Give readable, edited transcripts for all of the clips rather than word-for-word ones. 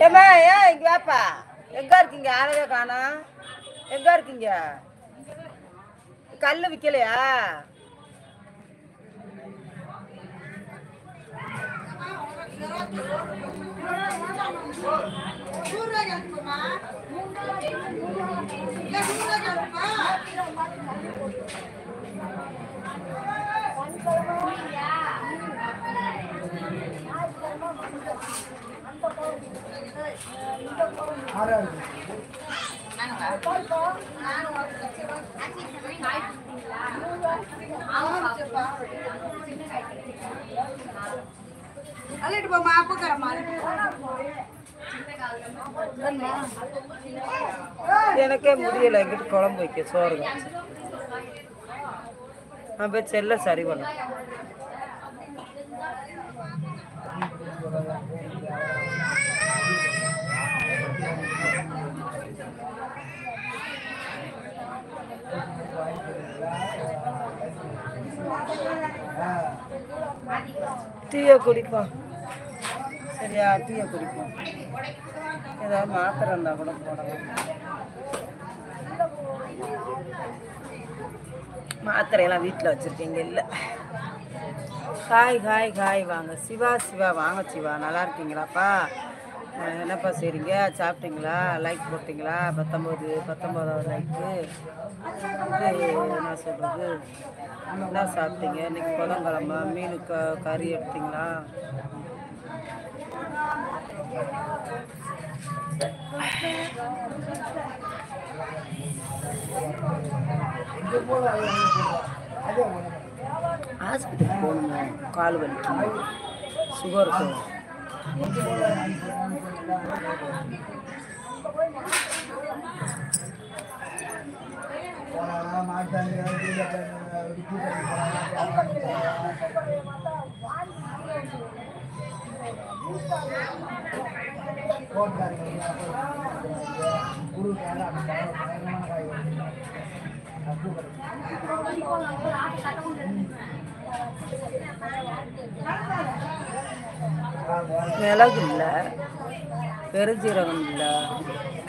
ஏம்மா ஏன் இங்க வாப்பா. எங்க இருக்கீங்க? ஆளவே காணோம். எங்க இருக்கீங்க? கல்லு விக்கலையா? எனக்கே முடியல. எங்கிட்ட குழம்பு வைக்க சோறு நான் போய் செல்ல சரி பண்ண. டீயை குடிப்போம். சரியா? டீயை குடிப்போம். ஏதாவது மாத்திரை இருந்தால் கூட போடலாம். மாத்திரையெல்லாம் வீட்டில் வச்சுருக்கீங்க? இல்லை. Hi hi hi. வாங்க சிவா. சிவா வாங்க சிவா. நல்லா இருக்கீங்களாப்பா? என்னப்பா செய்றீங்க? சாப்பிட்டீங்களா? லைக் போட்டிங்களா? 19வது லைக்கு. என்ன சொல்கிறது? என்ன சாப்பிட்டீங்க? இன்னைக்கு புதன்கிழமை. மீன் கறி எடுத்தீங்களா? ஹாஸ்பிட்டலுக்கு போகணுங்க. கால் வலிக்கும், சுகருக்கு. மிளகு இல்லை, பெருஞ்சீரகம் இல்லை,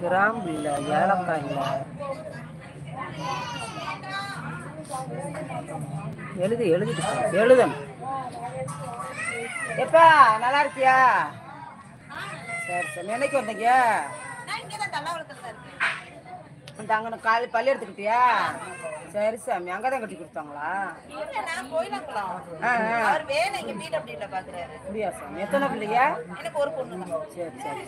கிராம்பு இல்லை, ஏலக்காய் இல்லை. எழுதணும். எப்பா நல்லா இருக்கியா? சரி சரி. என்னைக்கு வந்தீங்க? அங்கே காலை பள்ளி எடுத்துக்கிட்டியா? சரி சாமி. அங்கே தான் கட்டி கொடுத்தாங்களா? அப்படியா சாமி? எத்தனை பிள்ளைங்க? சரி சரி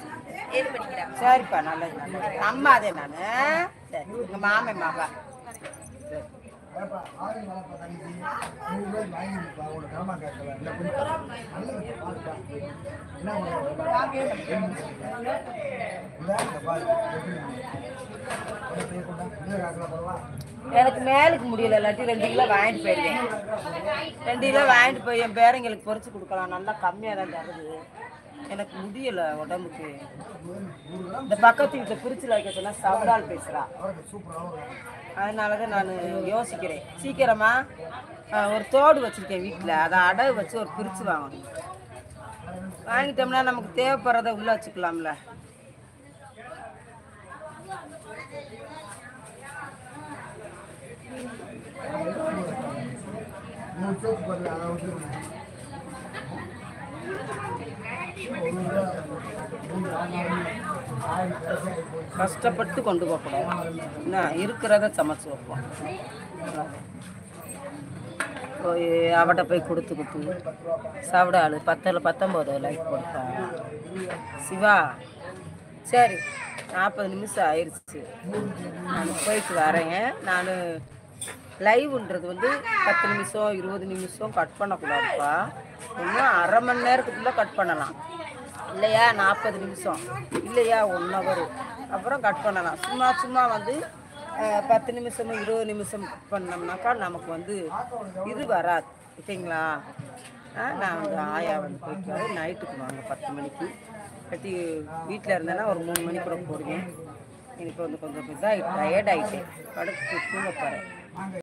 சரிப்பா. நல்லது நல்லது. அம்மா அதே நான். சரி. எங்கள் மாமன் மாவா. சரி. எனக்கு மேலுக்கு முடியல. இல்லாட்டி 2 கிலோ வாங்கிட்டு போயிடுவேன். 2 கிலோ வாங்கிட்டு போய் என் பேரங்களுக்கு பொறிச்சு கொடுக்கலாம். நல்லா கம்மியாக தான் தருது. எனக்கு முடியல உடம்புக்கு. இந்த பக்கத்து வீட்டில் பிரிச்சுல வைக்க சொன்னா சவடால் பேசுகிறா. அதனால தான் நான் யோசிக்கிறேன். சீக்கிரமா ஒரு தோடு வச்சுருக்கேன் வீட்டில். அதை அடகு வச்சு ஒரு பிரித்து வாங்கணும். வாங்கிட்டோம்னா நமக்கு தேவைப்படுறத உள்ளே வச்சுக்கலாம்ல. கஷ்டப்பட்டு கொண்டு போகக்கூடாது. என்ன இருக்கிறத சமைச்சு வைப்போம். போய் அவட்ட போய் கொடுத்து சாப்பிட ஆள் 19 லைக் கொடுப்பேன். சிவா சரி. 40 நிமிஷம் ஆயிடுச்சு. நான் போயிட்டு வரேன். நான் லைவ்ன்றது 10 நிமிஷம் 20 நிமிஷம் கட் பண்ணக்கூடாதுப்பா. இன்னும் அரை மணி நேரத்துக்குள்ளே கட் பண்ணலாம் இல்லையா? 40 நிமிஷம் இல்லையா? 1 ஹவர் அப்புறம் கட் பண்ணலாம். சும்மா 10 நிமிஷம் 20 நிமிஷம் பண்ணோம்னாக்கா நமக்கு இது வராது. ஓகேங்களா? நான் ஆயா போயிட்டு வரேன். நைட்டுக்கு வாங்க 10 மணிக்கு. கட்டி வீட்டில் இருந்தேன்னா ஒரு 3 மணி கூட போடுவேன். எனக்கு கொஞ்சம் இதாக டயர்ட் ஆகிட்டேன். படுத்து தூங்க போகிறேன்.